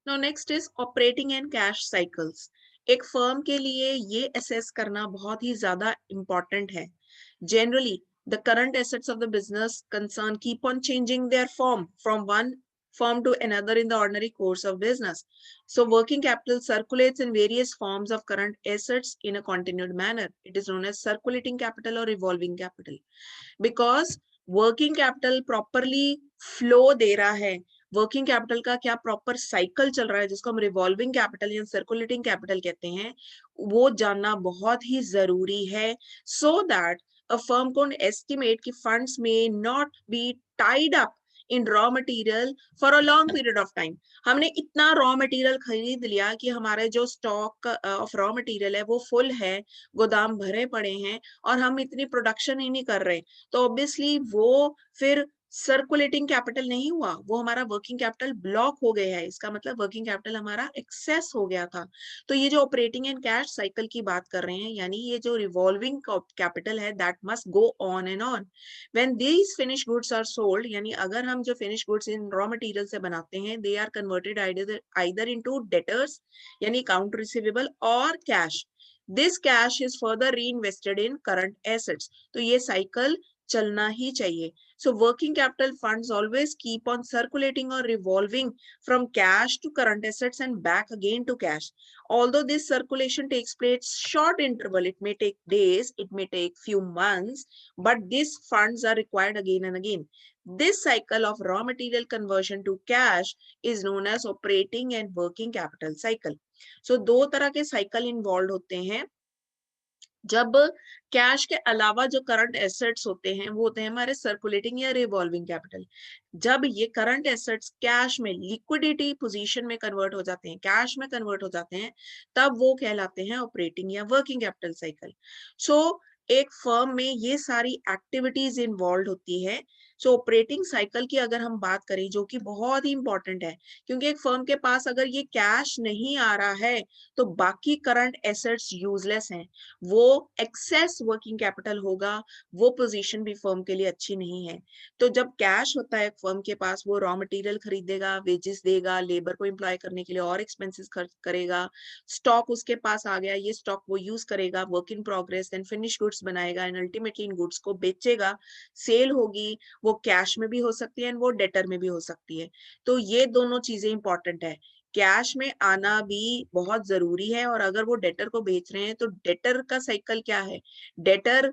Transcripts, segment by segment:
Now next is operating and cash cycles. एक firm के लिए ये असेस करना बहुत ही ज्यादा इम्पोर्टेंट है। Generally the current assets of the business concern keep on changing their form from one form to another in the ordinary course of business. So working capital circulates in various forms of current assets in a continued manner. It is known as circulating capital or revolving capital. Because working capital properly flow दे रहा है, working capital का क्या proper cycle चल रहा है जिसको हम रिवॉल्विंग कैपिटल या सर्कुलेटिंग कैपिटल कहते हैं, वो जानना बहुत ही जरूरी है, सो दैट अ फर्म को एस्टिमेट कि फंड्स में not be tied up in raw material for a long period of time. हमने इतना रॉ मटेरियल खरीद लिया कि हमारे जो स्टॉक ऑफ रॉ मटेरियल है वो फुल है, गोदाम भरे पड़े हैं और हम इतनी प्रोडक्शन ही नहीं कर रहे, तो ऑब्वियसली वो फिर सर्कुलेटिंग कैपिटल नहीं हुआ, वो हमारा वर्किंग कैपिटल ब्लॉक हो गया है। इसका मतलब वर्किंग कैपिटल हमारा एक्सेस हो गया था। तो ये जो ऑपरेटिंग एंड कैश साइकिल की बात कर रहे हैं, यानी ये जो रिवॉल्विंग कैपिटल है that must go on and on when these finish goods are sold. यानी अगर हम जो finish goods in raw material से बनाते हैं, they are converted either into debtors यानी अकाउंट रिसीवेबल और cash, this cash is further reinvested in current assets. तो ये साइकिल चलना ही चाहिए। So working capital funds always keep on circulating or revolving from cash to current assets and back again to cash. Although this circulation takes place short interval, it may take days, it may take few months, but these funds are required again and again. This cycle of raw material conversion to cash is known as operating and working capital cycle. So दो तरह के cycle involved होते हैं। जब cash के अलावा जो current assets होते हैं वो होते हैं हमारे सर्कुलेटिंग या रिवॉल्विंग कैपिटल। जब ये करंट एसेट्स कैश में लिक्विडिटी पोजीशन में कन्वर्ट हो जाते हैं, कैश में कन्वर्ट हो जाते हैं, तब वो कहलाते हैं ऑपरेटिंग या वर्किंग कैपिटल साइकिल। सो एक फर्म में ये सारी एक्टिविटीज इन्वॉल्व होती है। सो ऑपरेटिंग साइकिल की अगर हम बात करें, जो कि बहुत ही इंपॉर्टेंट है, क्योंकि एक फर्म के पास अगर ये कैश नहीं आ रहा है तो बाकी करंट एसेट्स यूजलेस हैं, वो एक्सेस वर्किंग कैपिटल होगा, वो पोजीशन भी फर्म के लिए अच्छी नहीं है। तो जब कैश होता है फर्म के पास, वो रॉ मटेरियल खरीदेगा, वेजेस देगा, लेबर को एम्प्लॉय करने के लिए और एक्सपेंसेस खर्च करेगा, स्टॉक उसके पास आ गया, ये स्टॉक वो यूज करेगा, work in progress, then finish goods बनाएगा एंड अल्टीमेटली इन गुड्स को बेचेगा, सेल होगी, वो कैश में भी हो सकती है एंड वो डेटर में भी हो सकती है। तो ये दोनों चीजें इंपॉर्टेंट है, कैश में आना भी बहुत जरूरी है। और अगर वो डेटर को बेच रहे हैं तो डेटर का साइकिल क्या है, डेटर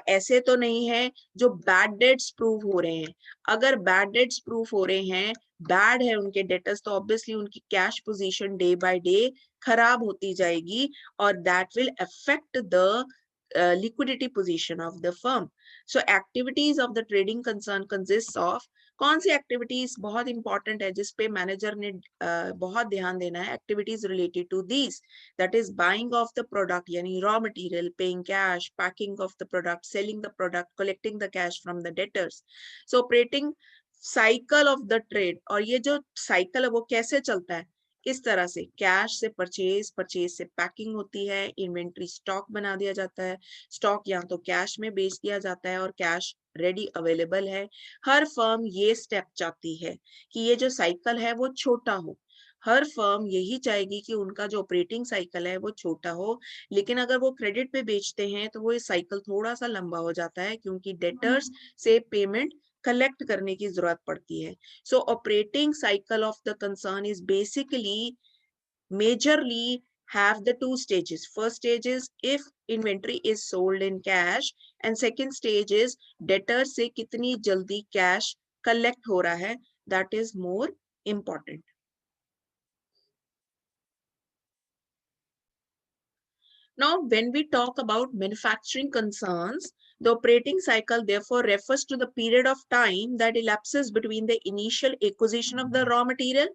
ऐसे तो नहीं है जो बैड डेट्स प्रूव हो रहे हैं। अगर बैड डेट्स प्रूव हो रहे हैं, बैड है उनके डेटर्स, तो ऑब्वियसली उनकी cash position day by day खराब होती जाएगी और that will affect the liquidity position of the firm. So activities of the trading concern consists of, कौन सी एक्टिविटीज बहुत इंपॉर्टेंट है जिसपे मैनेजर ने बहुत ध्यान देना है, activities related to these, that is buying of the product यानी raw material, paying cash, packing of the product, selling the product, collecting the cash from the debtors. So operating cycle of the trade, और ये जो cycle है वो कैसे चलता है, इस तरह से कैश से परचेज, परचेज से पैकिंग होती है, इन्वेंट्री स्टॉक बना दिया जाता है, स्टॉक या तो कैश में बेच दिया जाता है और कैश रेडी अवेलेबल है। हर फर्म ये स्टेप चाहती है कि ये जो साइकिल है वो छोटा हो, हर फर्म यही चाहेगी कि उनका जो ऑपरेटिंग साइकिल है वो छोटा हो। लेकिन अगर वो क्रेडिट पे बेचते हैं तो वो ये साइकिल थोड़ा सा लंबा हो जाता है, क्योंकि डेटर्स से पेमेंट कलेक्ट करने की जरूरत पड़ती है। So operating cycle of the concern is basically majorly have the two stages. First stage is if inventory is sold in cash and second stage is debtor से कितनी जल्दी cash collect हो रहा है, that is more important. Now, when we talk about manufacturing concerns, the operating cycle therefore refers to the period of time that elapses between the initial acquisition of the raw material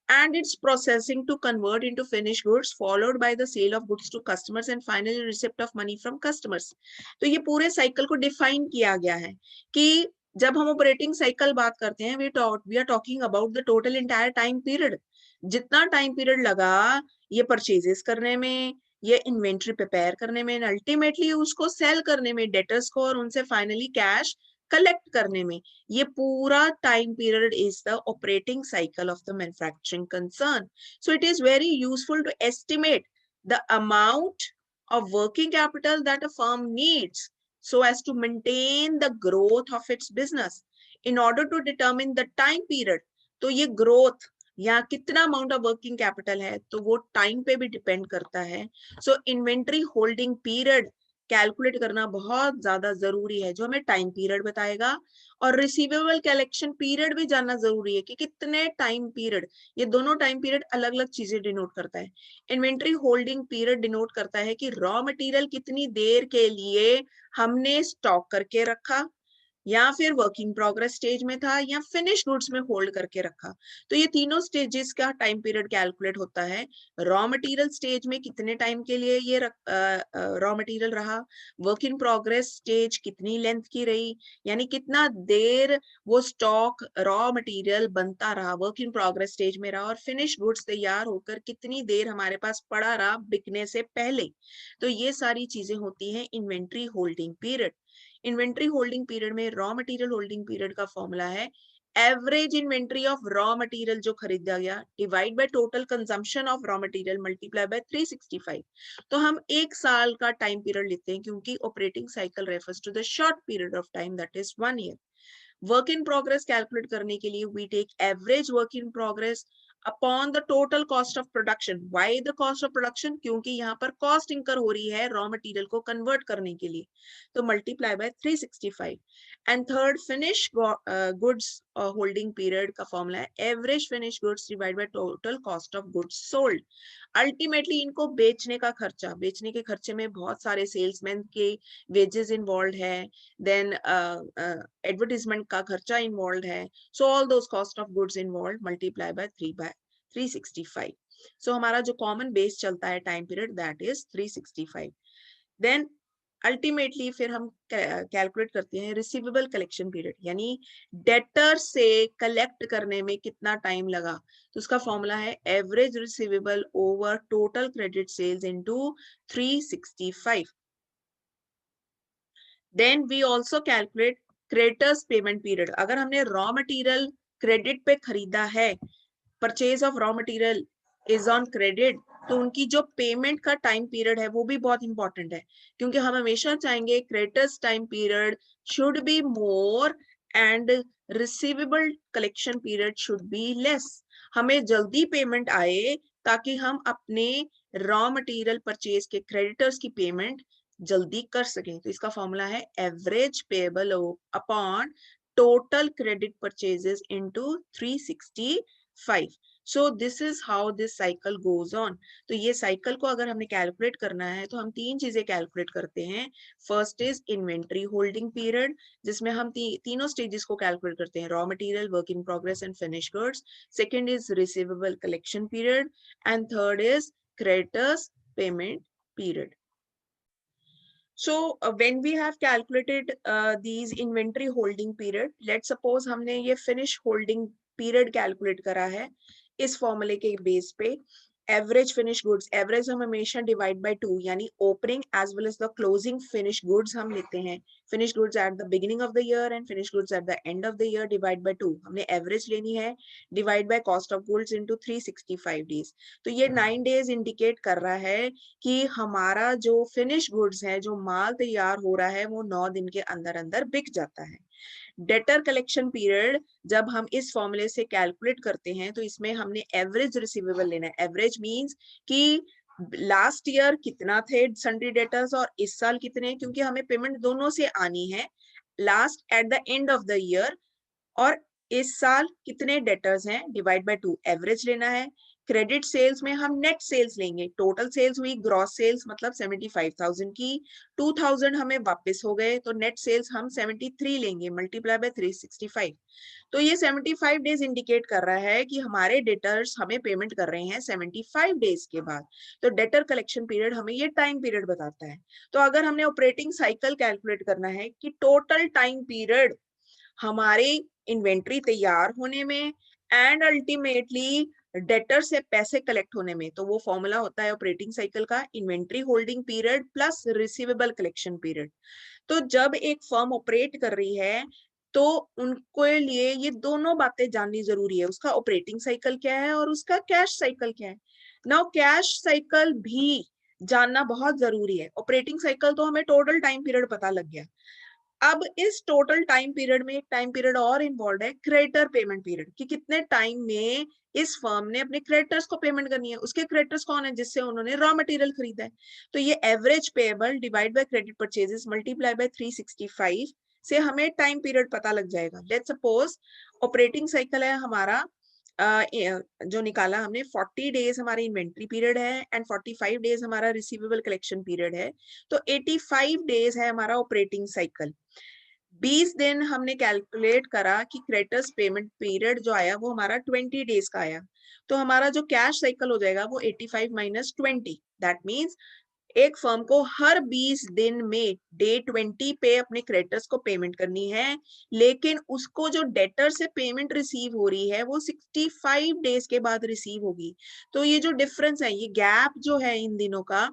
and its processing to convert into finished goods, followed by the sale of goods to customers and finally receipt of money from customers. तो ये पूरे cycle को define किया गया है कि जब हम ऑपरेटिंग साइकिल बात करते हैं, we are talking about the total entire time period, जितना टाइम पीरियड लगा ये परचेजेस करने में, ये इन्वेंट्री प्रिपेयर करने में, अल्टीमेटली उसको सेल करने में डेटर्स को, और उनसे फाइनली कैश कलेक्ट करने में, ये पूरा time period is the operating cycle of the manufacturing concern. So it is very useful to estimate the amount of working capital that a firm needs so as to maintain the growth of its business. In order to determine the time period, तो ये growth या कितना amount of working capital है तो वो time पे भी depend करता है. सो इन्वेंट्री होल्डिंग पीरियड कैलकुलेट करना बहुत ज्यादा जरूरी है, जो हमें टाइम पीरियड बताएगा. और रिसीवेबल कलेक्शन पीरियड भी जानना जरूरी है कि कितने टाइम पीरियड, ये दोनों टाइम पीरियड अलग अलग चीजें डिनोट करता है. इन्वेंट्री होल्डिंग पीरियड डिनोट करता है कि रॉ मटेरियल कितनी देर के लिए हमने स्टॉक करके रखा, या फिर वर्क इन प्रोग्रेस स्टेज में था, या फिनिश गुड्स में होल्ड करके रखा. तो ये तीनों स्टेजेस का टाइम पीरियड कैलकुलेट होता है. रॉ मटेरियल स्टेज में कितने टाइम के लिए ये रॉ मटेरियल रहा, वर्क इन प्रोग्रेस स्टेज कितनी लेंथ की रही, यानी कितना देर वो स्टॉक रॉ मटेरियल बनता रहा, वर्क इन प्रोग्रेस स्टेज में रहा, और फिनिश गुड्स तैयार होकर कितनी देर हमारे पास पड़ा रहा बिकने से पहले. तो ये सारी चीजें होती हैं inventory holding period. Inventory holding period में रॉ मटेरियल होल्डिंग पीरियड का फॉर्मूला है average inventory of raw material जो खरीदा गया divide by total consumption of raw material multiply by 365. तो हम एक साल का टाइम पीरियड लेते हैं क्योंकि operating cycle refers to the short period of time that is 1 year. Work in progress calculate करने के लिए we take average work in progress upon the total cost of production. Why the cost of production? क्योंकि यहाँ पर cost incur हो रही है raw material को कन्वर्ट करने के लिए, तो multiply by 365. And third finish goods holding period का फॉर्मूला है average finish goods divide by total cost of goods sold. Ultimately इनको बेचने का खर्चा, बेचने के खर्चे में बहुत सारे सेल्समैन के वेजेस इन्वॉल्व है, देन एडवर्टीजमेंट का खर्चा इन्वॉल्व है. So all those cost of goods involve multiply by 365. So हमारा जो कॉमन बेस चलता है time period that is 365. Then ultimately फिर हम कैलकुलेट करते हैं रिसीवेबल कलेक्शन पीरियड, यानी डेटर से कलेक्ट करने में कितना टाइम लगा. तो उसका फॉर्मूला है average receivable over total credit sales into 365. Then we also calculate creditors payment period. अगर हमने रॉ मटेरियल क्रेडिट पे खरीदा है, purchase of raw material is on credit, तो उनकी जो पेमेंट का टाइम पीरियड है वो भी बहुत इंपॉर्टेंट है, क्योंकि हम हमेशा चाहेंगे creditors time period should be more and receivable collection period should be less. हमें जल्दी पेमेंट आए ताकि हम अपने रॉ मटेरियल परचेज के क्रेडिटर्स की पेमेंट जल्दी कर सकें. तो इसका फॉर्मूला है average payable upon total credit purchases into 365. So this is how this cycle goes on. तो ये साइकिल को अगर हमने कैलकुलेट करना है तो हम तीन चीजें कैलकुलेट करते हैं. First is inventory holding period, जिसमें हम तीनों स्टेजेस को कैलकुलेट करते हैं, raw material, work in progress and finish goods. Second is receivable collection period, and third is creditors payment period. So when we have calculated these inventory holding period, let's suppose हमने ये finish holding period calculate करा है इस फॉर्मूले के base पे. Average finish goods, average हम हमेशा डिवाइड बाय 2, यानी opening as well as the closing finish goods हम लेते हैं. Finish goods at the beginning of the year and finish goods at the end of the year divide by 2. हमने average लेनी है, divide by cost of goods into 365 days. तो ये 9 days indicate कर रहा है कि हमारा जो फिनिश गुड्स है, जो माल तैयार हो रहा है, वो 9 दिन के अंदर अंदर बिक जाता है. डेटर कलेक्शन पीरियड जब हम इस फॉर्मूले से कैलकुलेट करते हैं तो इसमें हमने एवरेज रिसीवेबल लेना है. एवरेज मींस कि लास्ट ईयर कितना थे सन्ड्री डेटर्स और इस साल कितने, क्योंकि हमें पेमेंट दोनों से आनी है, last eight the end of the year और इस साल कितने डेटर्स हैं, डिवाइड बाय 2. एवरेज लेना है. क्रेडिट सेल्स में हम नेट सेल्स लेंगे. टोटल सेल्स हुई ग्रॉस सेल्स मतलब 75,000 की, 2,000 हमें वापस हो गए, तो नेट सेल्स हम 73 लेंगे मल्टीप्लाई बाय 365. तो ये 75 डेज इंडिकेट कर रहा है कि हमारे डेटर्स हमें पेमेंट कर रहे हैं 75 डेज के बाद. तो डेटर कलेक्शन पीरियड हमें ये टाइम पीरियड बताता है. तो अगर हमने ऑपरेटिंग साइकिल कैलकुलेट करना है कि टोटल टाइम पीरियड हमारे इन्वेंट्री तैयार होने में एंड अल्टीमेटली डेटर से पैसे कलेक्ट होने में, तो वो फॉर्मूला होता है ऑपरेटिंग साइकिल का, inventory holding period plus receivable collection period. तो जब एक फर्म ऑपरेट कर रही है तो उनके लिए ये दोनों बातें जाननी जरूरी है, उसका ऑपरेटिंग साइकिल क्या है और उसका कैश साइकिल क्या है। नाउ कैश साइकिल भी जानना बहुत जरूरी है। ऑपरेटिंग साइकिल तो हमें टोटल टाइम पीरियड पता लग गया। अब इस टोटल टाइम पीरियड में एक टाइम पीरियड और इन्वॉल्व है, क्रेडिटर पेमेंट पीरियड, कि कितने टाइम में इस फर्म ने अपने क्रेडिटर्स को पेमेंट करनी है। उसके क्रेडिटर्स कौन है? जिससे उन्होंने रॉ मटेरियल खरीदा है। तो ये average payable divide by credit purchases multiply by 365 से हमें टाइम पीरियड पता लग जाएगा। लेट्स सपोज ऑपरेटिंग साइकिल है हमारा जो निकाला हमने, 40 डेज हमारी इन्वेंट्री पीरियड है एंड 45 डेज हमारा रिसीवेबल कलेक्शन पीरियड है। तो 85 डेज है हमारा ऑपरेटिंग साइकिल। 20 दिन हमने कैलकुलेट करा कि क्रेडिटर्स पेमेंट पीरियड जो आया वो हमारा 20 डेज का आया। तो हमारा जो कैश साइकिल हो जाएगा वो 85 माइनस 20, दैट मीन्स एक फर्म को हर 20 दिन में डे 20 पे अपने क्रेडिटर्स को पेमेंट करनी है, लेकिन उसको जो डेटर से पेमेंट रिसीव हो रही है वो 65 डेज के बाद रिसीव होगी। तो ये जो डिफरेंस है, ये गैप जो है इन दिनों का,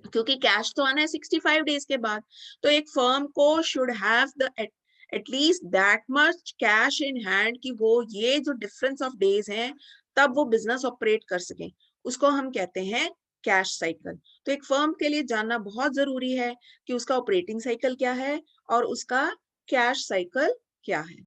क्योंकि कैश तो आना है 65 डेज के बाद, तो एक फर्म को should have the at least that much cash in hand कि वो ये जो डिफरेंस ऑफ डेज हैं तब वो बिजनेस ऑपरेट कर सकें। उसको हम कहते हैं कैश साइकिल। तो एक फर्म के लिए जानना बहुत जरूरी है कि उसका ऑपरेटिंग साइकिल क्या है और उसका कैश साइकिल क्या है।